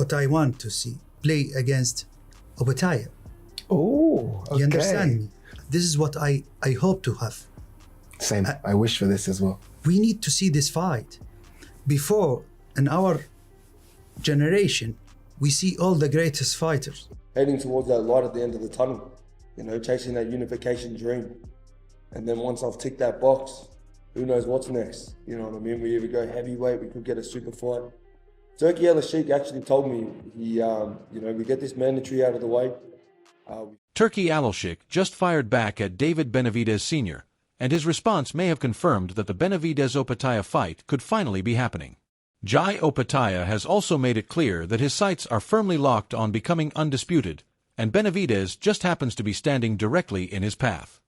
what I want to see, play against Opetaia. Oh, okay. You understand me? This is what I hope to have. Same. I wish for this as well. We need to see this fight. Before, in our generation, we see all the greatest fighters. Heading towards that light at the end of the tunnel, you know, chasing that unification dream. And then once I've ticked that box, who knows what's next? You know what I mean? We either go heavyweight, we could get a super fight. Turki Alalshikh actually told me, we get this mandatory out of the way. Turki Alalshikh just fired back at David Benavidez Sr., and his response may have confirmed that the Benavidez-Opetaia fight could finally be happening. Jai Opetaia has also made it clear that his sights are firmly locked on becoming undisputed, and Benavidez just happens to be standing directly in his path.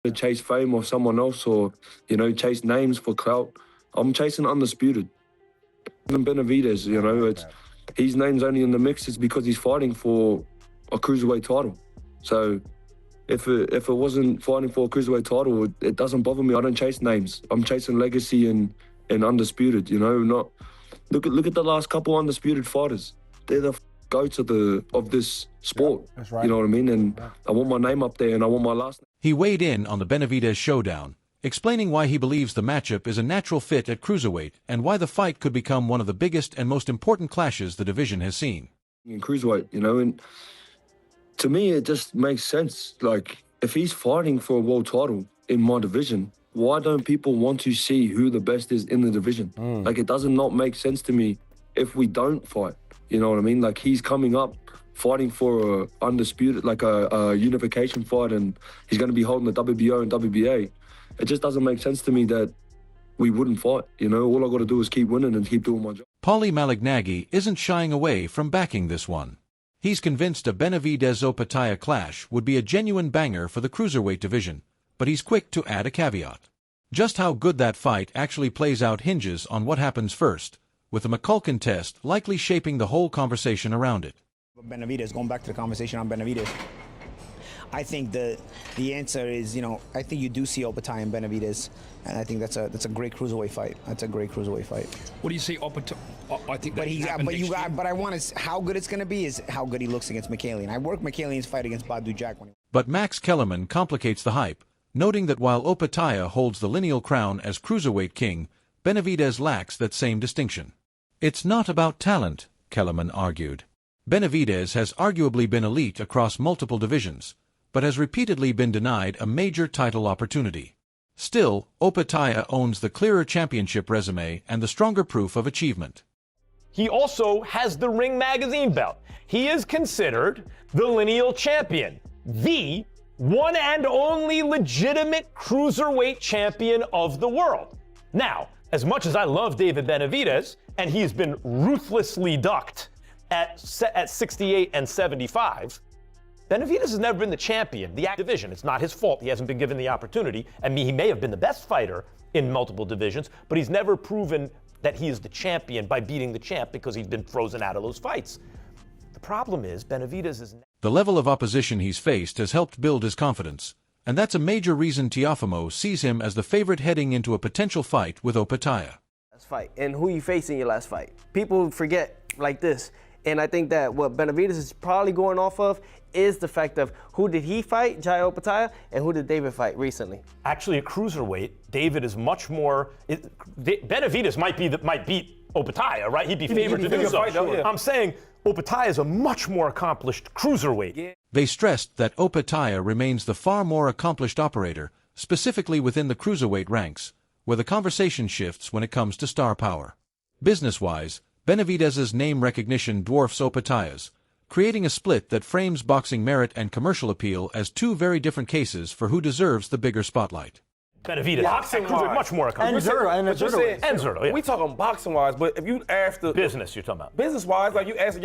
To chase fame or someone else, or, chase names for clout. I'm chasing undisputed. Even Benavidez, his name's only in the mix is because he's fighting for a Cruiserweight title. So if it wasn't fighting for a Cruiserweight title, it doesn't bother me. I don't chase names. I'm chasing legacy and undisputed, not... Look at the last couple undisputed fighters. They're the goats of this sport. Yeah, that's right. You know what I mean? And I want my name up there, and I want my last name. He weighed in on the Benavidez showdown, explaining why he believes the matchup is a natural fit at Cruiserweight and why the fight could become one of the biggest and most important clashes the division has seen. In Cruiserweight, and to me it just makes sense. Like, if he's fighting for a world title in my division, why don't people want to see who the best is in the division? Like, it does not make sense to me if we don't fight. You know what I mean? Like, he's coming up fighting for a undisputed, like a unification fight, and he's going to be holding the WBO and WBA. It just doesn't make sense to me that we wouldn't fight. All I got to do is keep winning and keep doing my job. Paulie Malignaggi isn't shying away from backing this one. He's convinced a Benavidez-Opetaia clash would be a genuine banger for the Cruiserweight division, but he's quick to add a caveat. Just how good that fight actually plays out hinges on what happens first, with the McCulkin test likely shaping the whole conversation around it. Benavidez, going back to the conversation on Benavidez, I think the answer is, I think you do see Opetaia and Benavidez, and I think that's a great Cruiserweight fight. That's a great Cruiserweight fight. What do you see Opetaia? I think but I want to. How good it's going to be is how good he looks against Michalian. I worked Michalian's fight against Badu Jack. But Max Kellerman complicates the hype, noting that while Opetaia holds the lineal crown as Cruiserweight king, Benavidez lacks that same distinction. It's not about talent, Kellerman argued. Benavidez has arguably been elite across multiple divisions, but has repeatedly been denied a major title opportunity. Still, Opetaia owns the clearer championship resume and the stronger proof of achievement. He also has the Ring Magazine belt. He is considered the lineal champion, the one and only legitimate Cruiserweight champion of the world. Now, as much as I love David Benavidez, and he's been ruthlessly ducked at 68 and 75, Benavidez has never been the champion, the division. It's not his fault. He hasn't been given the opportunity. He may have been the best fighter in multiple divisions, but he's never proven that he is the champion by beating the champ because he's been frozen out of those fights. The problem is Benavidez is... The level of opposition he's faced has helped build his confidence, and that's a major reason Teofimo sees him as the favorite heading into a potential fight with Opetaia. Last fight, and who you faced in your last fight. People forget like this. And I think that what Benavidez is probably going off of is the fact of who did he fight, Jai Opetaia, and who did David fight recently. Actually, at Cruiserweight, David is much more... Benavidez might beat Opetaia, right? He'd be favored to do so. Yeah. I'm saying Opetaia is a much more accomplished Cruiserweight. Yeah. They stressed that Opetaia remains the far more accomplished operator, specifically within the Cruiserweight ranks, where the conversation shifts when it comes to star power. Business-wise, Benavidez's name recognition dwarfs Opetaia's, creating a split that frames boxing merit and commercial appeal as two very different cases for who deserves the bigger spotlight. Benavidez, boxing-wise, much more accomplished. And Zerto, yeah. We talking boxing-wise, but if you ask the... Business, you're talking about. Business-wise, like you ask,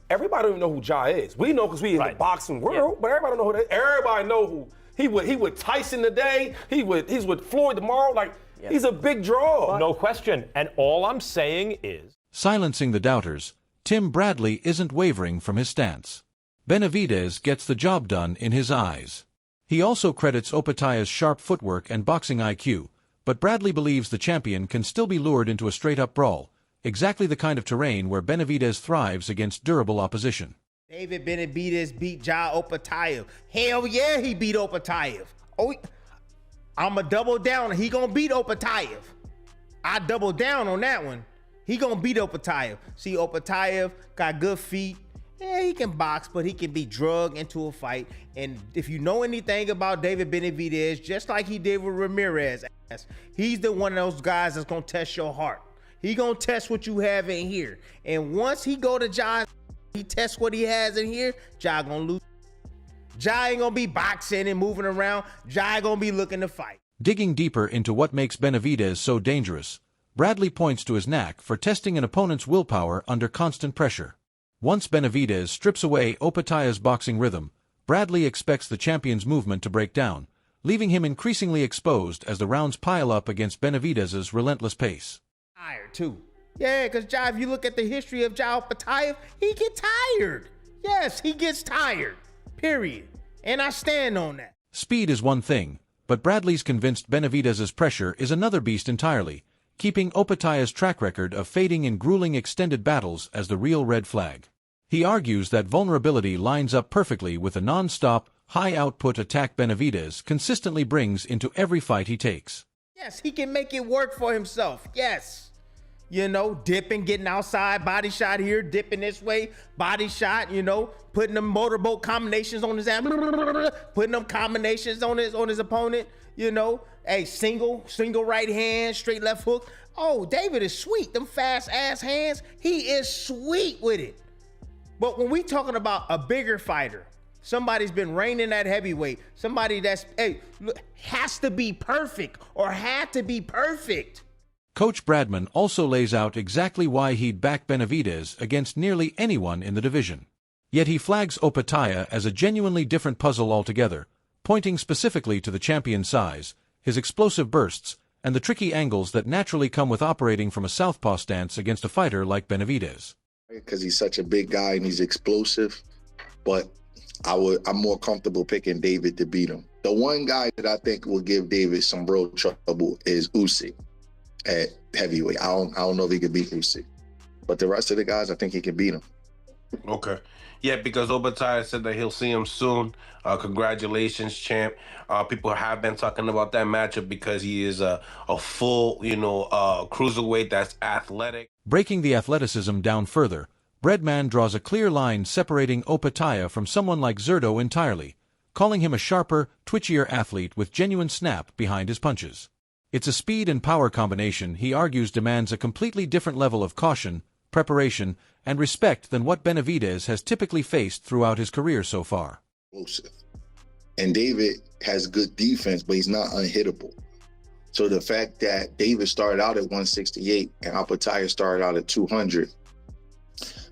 everybody don't even know who Jai is. We know because we in the boxing world, but everybody don't know who that. Everybody know who. He with Tyson today. He's with Floyd tomorrow. Like, he's a big draw. No question. And all I'm saying is... Silencing the doubters, Tim Bradley isn't wavering from his stance. Benavidez gets the job done in his eyes. He also credits Opetaia's sharp footwork and boxing IQ, but Bradley believes the champion can still be lured into a straight-up brawl, exactly the kind of terrain where Benavidez thrives against durable opposition. David Benavidez beat Jai Opetaia. Hell yeah, he beat Opetaia. Oh, I'm a double down. He gonna beat Opetaia. I double down on that one. He gonna beat Opetaia. See, Opetaia got good feet. Yeah, he can box, but he can be drugged into a fight. And if you know anything about David Benavidez, just like he did with Ramirez, he's the one of those guys that's gonna test your heart. He gonna test what you have in here. And once he go to Jai, he tests what he has in here, Jai gonna lose. Jai ain't gonna be boxing and moving around. Jai gonna be looking to fight. Digging deeper into what makes Benavidez so dangerous, Bradley points to his knack for testing an opponent's willpower under constant pressure. Once Benavidez strips away Opetaia's boxing rhythm, Bradley expects the champion's movement to break down, leaving him increasingly exposed as the rounds pile up against Benavidez's relentless pace. Tired too. Yeah, because Jai, if you look at the history of Jai Opetaia, he get tired. Yes, he gets tired. Period. And I stand on that. Speed is one thing, but Bradley's convinced Benavidez's pressure is another beast entirely, keeping Opetaia's track record of fading in grueling extended battles as the real red flag. He argues that vulnerability lines up perfectly with the non-stop, high-output attack Benavidez consistently brings into every fight he takes. Yes, he can make it work for himself. Yes. You know, dipping, getting outside, body shot here, dipping this way, body shot, you know, putting them motorboat combinations on his ass, putting them combinations on his opponent, you know. Hey, single right hand, straight left hook. Oh, David is sweet. Them fast ass hands, he is sweet with it. But when we talking about a bigger fighter, somebody's been reigning at heavyweight, somebody that's, has to be perfect or had to be perfect. Coach Bradman also lays out exactly why he'd back Benavidez against nearly anyone in the division. Yet he flags Opetaia as a genuinely different puzzle altogether, pointing specifically to the champion's size, his explosive bursts, and the tricky angles that naturally come with operating from a southpaw stance against a fighter like Benavidez. Because he's such a big guy and he's explosive, but I'm more comfortable picking David to beat him. The one guy that I think will give David some real trouble is Usyk at heavyweight. I don't know if he can beat Usyk, but the rest of the guys, I think he can beat him. Okay. Yeah, because Opetaia said that he'll see him soon. Congratulations, champ. People have been talking about that matchup because he is a full, cruiserweight that's athletic. Breaking the athleticism down further, Breadman draws a clear line separating Opetaia from someone like Zurdo entirely, calling him a sharper, twitchier athlete with genuine snap behind his punches. It's a speed and power combination he argues demands a completely different level of caution, preparation, and respect than what Benavidez has typically faced throughout his career so far. And David has good defense, but he's not unhittable. So the fact that David started out at 168 and Opetaia started out at 200,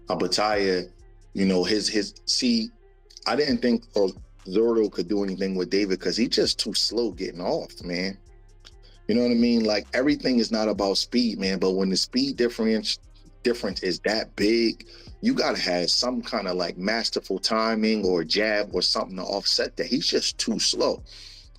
Opetaia, I didn't think Zurdo could do anything with David because he's just too slow getting off, man. You know what I mean? Like, everything is not about speed, man, but when the speed difference is that big, you got to have some kind of like masterful timing or jab or something to offset that. He's just too slow.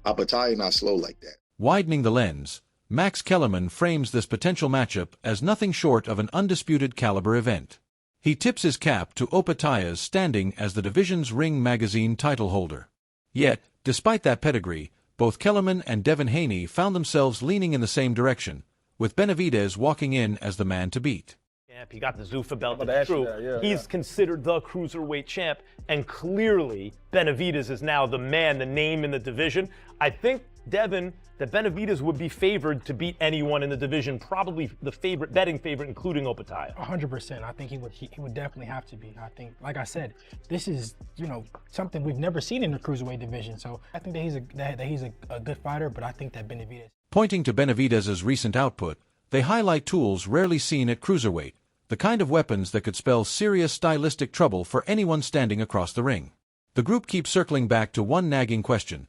Opetaia not slow like that. Widening the lens, Max Kellerman frames this potential matchup as nothing short of an undisputed caliber event. He tips his cap to Opetaia's standing as the division's Ring magazine title holder. Yet, despite that pedigree, both Kellerman and Devin Haney found themselves leaning in the same direction, with Benavidez walking in as the man to beat. He got the Zuffa belt, it's true. He's considered the cruiserweight champ, and clearly Benavidez is now the man, the name in the division. I think, Devin, that Benavidez would be favored to beat anyone in the division, probably the betting favorite, including Opetaia. 100%. I think he would definitely have to be. I think, like I said, this is something we've never seen in the cruiserweight division. So I think that he's a good fighter, but I think that Benavidez. Pointing to Benavidez's recent output, they highlight tools rarely seen at cruiserweight, the kind of weapons that could spell serious stylistic trouble for anyone standing across the ring. The group keeps circling back to one nagging question: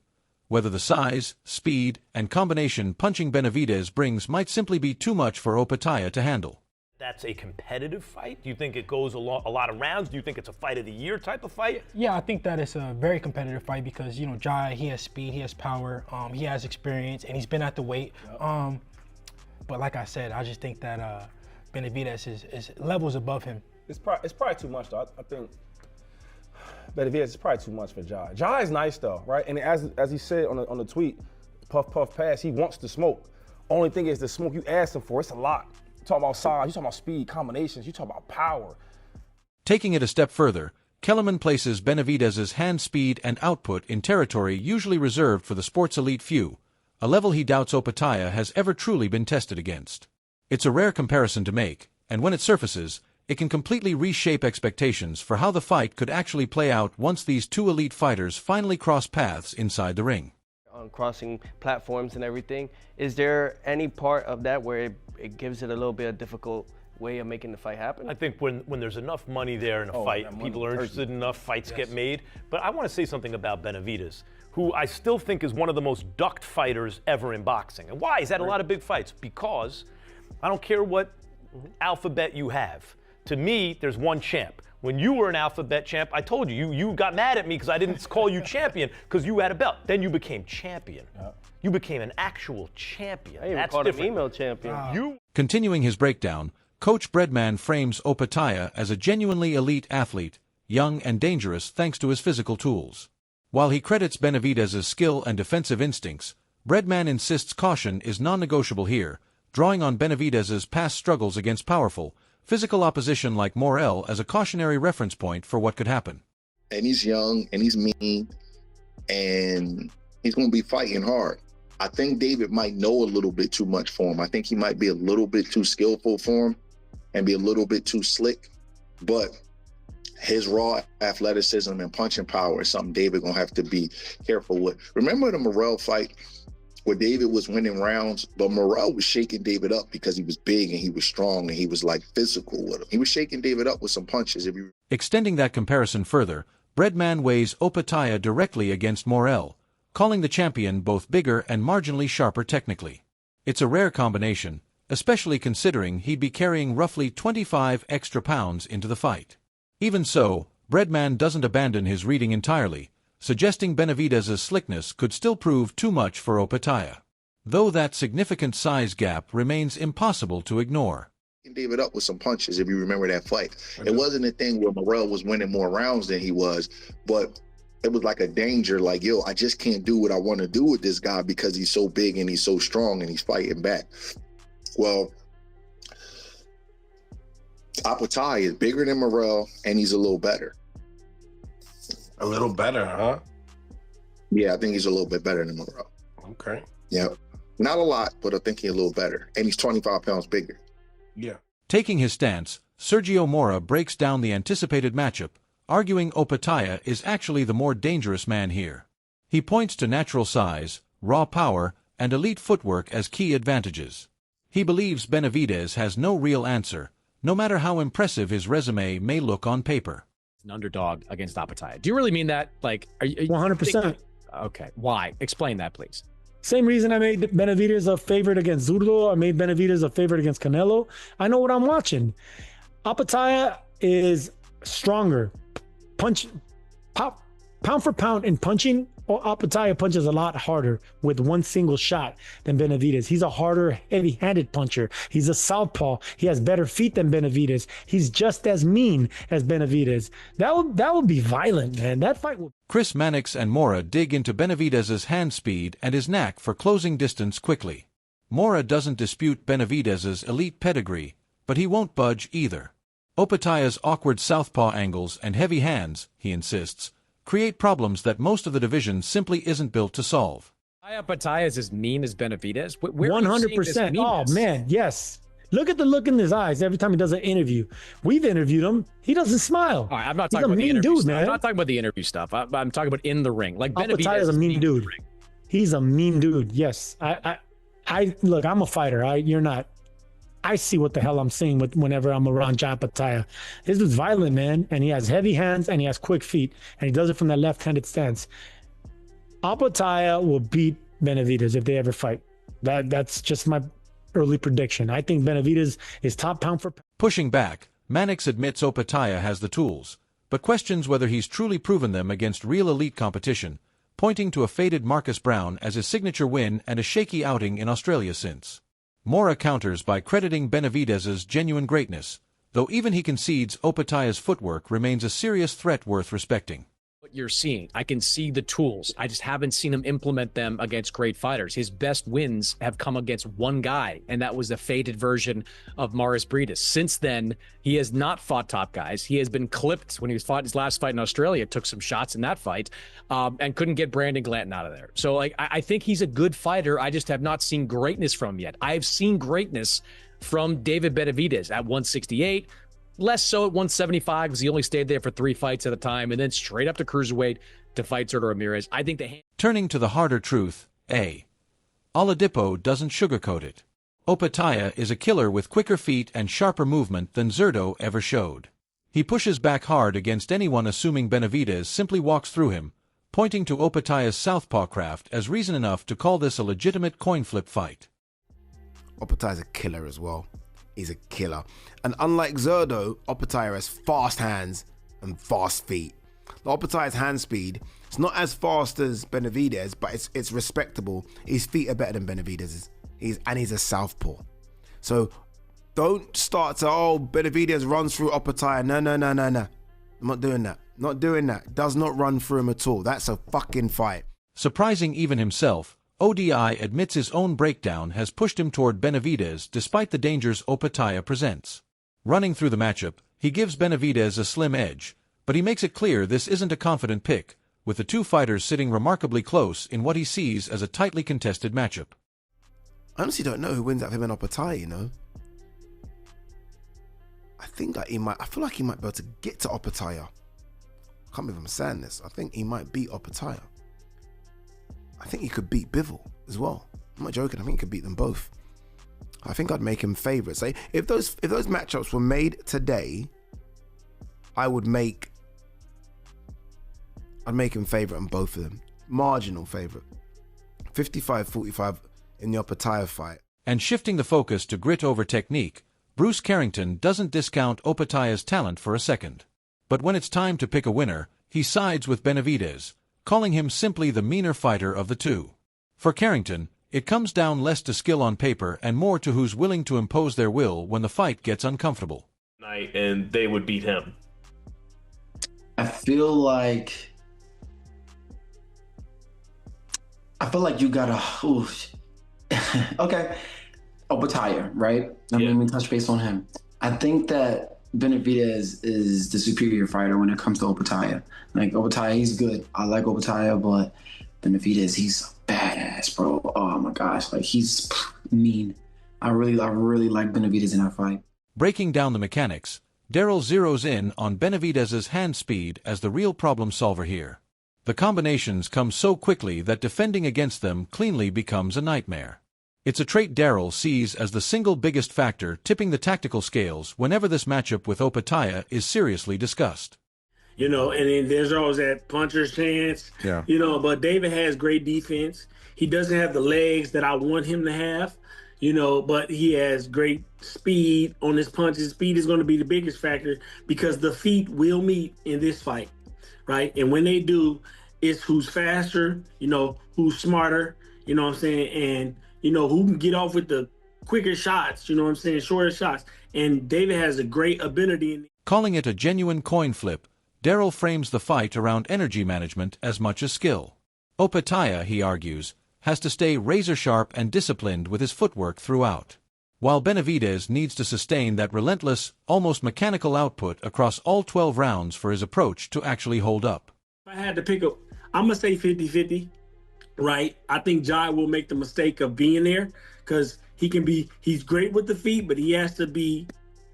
whether the size, speed, and combination punching Benavidez brings might simply be too much for Opetaia to handle. That's a competitive fight? Do you think it goes a lot of rounds? Do you think it's a fight of the year type of fight? Yeah, I think that it's a very competitive fight because, Jai, he has speed, he has power, he has experience, and he's been at the weight. But like I said, I just think that Benavidez is levels above him. It's probably too much, though. I think Benavidez is probably too much for Jai. Jai is nice, though, right? And as he said on the tweet, puff, puff, pass, he wants to smoke. Only thing is the smoke you ask him for, it's a lot. You talking about size, you talking about speed, combinations, you talking about power. Taking it a step further, Kellerman places Benavidez's hand speed and output in territory usually reserved for the sports elite few, a level he doubts Opetaia has ever truly been tested against. It's a rare comparison to make, and when it surfaces, it can completely reshape expectations for how the fight could actually play out once these two elite fighters finally cross paths inside the ring. On crossing platforms and everything, is there any part of that where it gives it a little bit of difficult way of making the fight happen? I think when there's enough money there in a fight, people are interested enough, fights get made. But I want to say something about Benavidez, who I still think is one of the most ducked fighters ever in boxing. And why? He's had a lot of big fights. Because I don't care what alphabet you have. To me, there's one champ. When you were an alphabet champ, I told you, you got mad at me because I didn't call you champion because you had a belt. Then you became champion. You became an actual champion. I even called him email champion. Continuing his breakdown, Coach Breadman frames Opetaia as a genuinely elite athlete, young and dangerous thanks to his physical tools. While he credits Benavidez's skill and defensive instincts, Breadman insists caution is non-negotiable here, drawing on Benavidez's past struggles against powerful, physical opposition like Morel as a cautionary reference point for what could happen. And he's young, and he's mean, and he's going to be fighting hard. I think David might know a little bit too much for him. I think he might be a little bit too skillful for him and be a little bit too slick. But his raw athleticism and punching power is something David going to have to be careful with. Remember the Morel fight where David was winning rounds, but Morel was shaking David up because he was big and he was strong and he was like physical with him. He was shaking David up with some punches. Extending that comparison further, Breadman weighs Opetaia directly against Morel, calling the champion both bigger and marginally sharper technically. It's a rare combination, especially considering he'd be carrying roughly 25 extra pounds into the fight. Even so, Breadman doesn't abandon his reading entirely, suggesting Benavidez's slickness could still prove too much for Opetaia, though that significant size gap remains impossible to ignore. David up with some punches, if you remember that fight. It wasn't a thing where Morel was winning more rounds than he was, but it was like a danger, like, yo, I just can't do what I want to do with this guy because he's so big and he's so strong and he's fighting back. Well, Opetaia is bigger than Morel and he's a little better. A little better, huh? Yeah, I think he's a little bit better than Morel. Okay. Yeah. Not a lot, but I think he's a little better. And he's 25 pounds bigger. Yeah. Taking his stance, Sergio Mora breaks down the anticipated matchup, arguing Opetaia is actually the more dangerous man here. He points to natural size, raw power, and elite footwork as key advantages. He believes Benavidez has no real answer, no matter how impressive his resume may look on paper. An underdog against Opetaia. Do you really mean that? Like, are you 100%. Okay. Why? Explain that, please. Same reason I made Benavidez a favorite against Zurdo. I made Benavidez a favorite against Canelo. I know what I'm watching. Opetaia is stronger. Pound for pound in punching, Opetaia punches a lot harder with one single shot than Benavidez. He's a harder, heavy-handed puncher. He's a southpaw. He has better feet than Benavidez. He's just as mean as Benavidez. That would be violent, man. That fight would. Chris Mannix and Mora dig into Benavidez's hand speed and his knack for closing distance quickly. Mora doesn't dispute Benavidez's elite pedigree, but he won't budge either. Opetaia's awkward southpaw angles and heavy hands, he insists, create problems that most of the division simply isn't built to solve. Opetaia is as mean as Benavidez? 100%. Oh, man, yes. Look at the look in his eyes every time he does an interview. We've interviewed him. He doesn't smile. All right, I'm not He's talking about the interview dude, stuff. man. I'm not talking about the interview stuff. I'm talking about in the ring. Like Opetaia is a Benavidez mean dude. He's a mean dude. Yes. I look, I'm a fighter. You're not. I see what the hell I'm seeing whenever I'm around Jai Opetaia. This is violent, man, and he has heavy hands and he has quick feet, and he does it from that left-handed stance. Opetaia will beat Benavidez if they ever fight. That's just my early prediction. I think Benavidez is top pound for pound. Pushing back, Mannix admits Opetaia has the tools, but questions whether he's truly proven them against real elite competition, pointing to a faded Marcus Brown as his signature win and a shaky outing in Australia since. Mora counters by crediting Benavidez's genuine greatness, though even he concedes Opetaia's footwork remains a serious threat worth respecting. What you're seeing, I can see the tools. I just haven't seen him implement them against great fighters. His best wins have come against one guy, and that was the faded version of Maurice Breedis. Since then, he has not fought top guys. He has been clipped when he fought his last fight in Australia, took some shots in that fight, and couldn't get Brandon Glanton out of there. So like, I think he's a good fighter. I just have not seen greatness from him yet. I've seen greatness from David Benavidez at 168, less so at 175 because he only stayed there for 3 fights at a time, and then straight up to cruiserweight to fight Zurdo Ramirez. I think Turning to the harder truth, Oladipo doesn't sugarcoat it. Opetaia is a killer with quicker feet and sharper movement than Zurdo ever showed. He pushes back hard against anyone assuming Benavidez simply walks through him, pointing to Opetaia's southpaw craft as reason enough to call this a legitimate coin flip fight. Opetaia's a killer as well. He's a killer. And unlike Zurdo, Opetaia has fast hands and fast feet. Opetaia's hand speed, it's not as fast as Benavidez, but it's respectable. His feet are better than Benavidez's. He's a southpaw. So don't start to, Benavidez runs through Opetaia. No. I'm not doing that. Not doing that. Does not run through him at all. That's a fucking fight. Surprising even himself, ODI admits his own breakdown has pushed him toward Benavidez despite the dangers Opetaia presents. Running through the matchup, he gives Benavidez a slim edge, but he makes it clear this isn't a confident pick, with the two fighters sitting remarkably close in what he sees as a tightly contested matchup. I honestly don't know who wins out of him and Opetaia, you know? I feel like he might be able to get to Opetaia. I can't believe I'm saying this. I think he might beat Opetaia. I think he could beat Bivol as well. I'm not joking. I think he could beat them both. I think I'd make him favourite. Say if those matchups were made today, I'd make him favourite on both of them. Marginal favourite. 55-45 in the Opetaia fight. And shifting the focus to grit over technique, Bruce Carrington doesn't discount Opetaia's talent for a second. But when it's time to pick a winner, he sides with Benavidez, calling him simply the meaner fighter of the two. For Carrington, it comes down less to skill on paper and more to who's willing to impose their will when the fight gets uncomfortable. And they would beat him. I feel like you gotta. Okay, Opetaia, right? Let me touch base on him. I think that Benavidez is the superior fighter when it comes to Opetaia. Like Opetaia, he's good. I like Opetaia, but Benavidez, he's badass, bro. Oh my gosh, like he's mean. I really like Benavidez in that fight. Breaking down the mechanics, Daryl zeroes in on Benavidez's hand speed as the real problem solver here. The combinations come so quickly that defending against them cleanly becomes a nightmare. It's a trait Daryl sees as the single biggest factor tipping the tactical scales whenever this matchup with Opetaia is seriously discussed. You know, and then there's always that puncher's chance. Yeah. You know, but David has great defense. He doesn't have the legs that I want him to have, you know, but he has great speed on his punches. Speed is going to be the biggest factor because the feet will meet in this fight, right? And when they do, it's who's faster, you know, who's smarter, you know what I'm saying, and, you know, who can get off with the quicker shots, you know what I'm saying, shorter shots. And David has a great ability. Calling it a genuine coin flip, Daryl frames the fight around energy management as much as skill. Opetaia, he argues, has to stay razor-sharp and disciplined with his footwork throughout, while Benavidez needs to sustain that relentless, almost mechanical output across all 12 rounds for his approach to actually hold up. If I had to pick up, I'm going to say 50-50, right? I think Jai will make the mistake of being there because he's great with the feet, but he has to be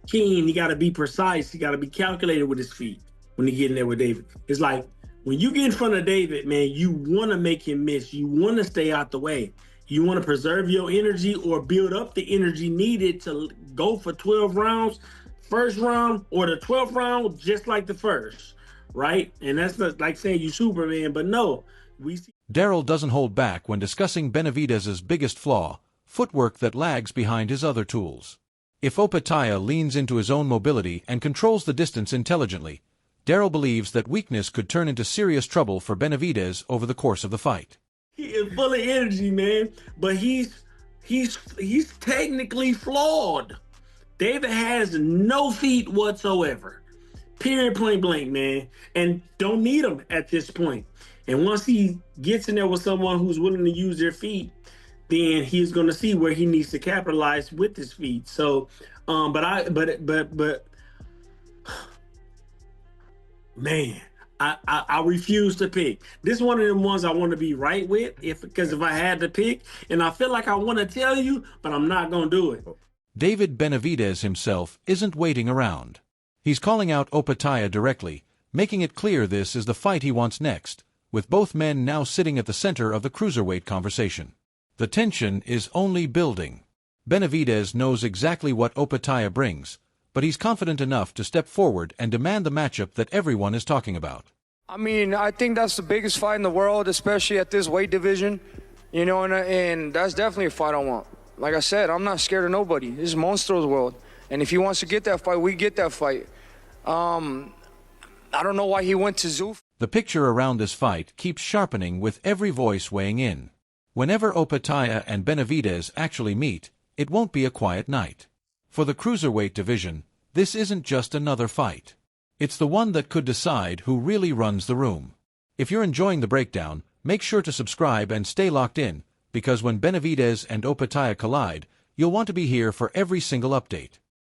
keen. He got to be precise. He got to be calculated with his feet when he get in there with David. It's like, when you get in front of David, man, you want to make him miss. You want to stay out the way. You want to preserve your energy or build up the energy needed to go for 12 rounds, first round or the 12th round, just like the first, right? And that's not like saying you Superman, but no. Daryl doesn't hold back when discussing Benavidez's biggest flaw, footwork that lags behind his other tools. If Opetaia leans into his own mobility and controls the distance intelligently, Daryl believes that weakness could turn into serious trouble for Benavidez over the course of the fight. He is full of energy, man, but he's he's technically flawed. David has no feet whatsoever. Period, point blank, man. And don't need him at this point. And once he gets in there with someone who's willing to use their feet, then he's going to see where he needs to capitalize with his feet. So, man, I refuse to pick. This is one of them ones I want to be right with, because if I had to pick, and I feel like I want to tell you, but I'm not going to do it. David Benavidez himself isn't waiting around. He's calling out Opetaia directly, making it clear this is the fight he wants next, with both men now sitting at the center of the cruiserweight conversation. The tension is only building. Benavidez knows exactly what Opetaia brings, but he's confident enough to step forward and demand the matchup that everyone is talking about. I mean, I think that's the biggest fight in the world, especially at this weight division, you know, and that's definitely a fight I want. Like I said, I'm not scared of nobody. This is Monstro's world, and if he wants to get that fight, we get that fight. I don't know why he went to Zoof. The picture around this fight keeps sharpening with every voice weighing in. Whenever Opetaia and Benavidez actually meet, it won't be a quiet night. For the cruiserweight division, this isn't just another fight. It's the one that could decide who really runs the room. If you're enjoying the breakdown, make sure to subscribe and stay locked in, because when Benavidez and Opetaia collide, you'll want to be here for every single update.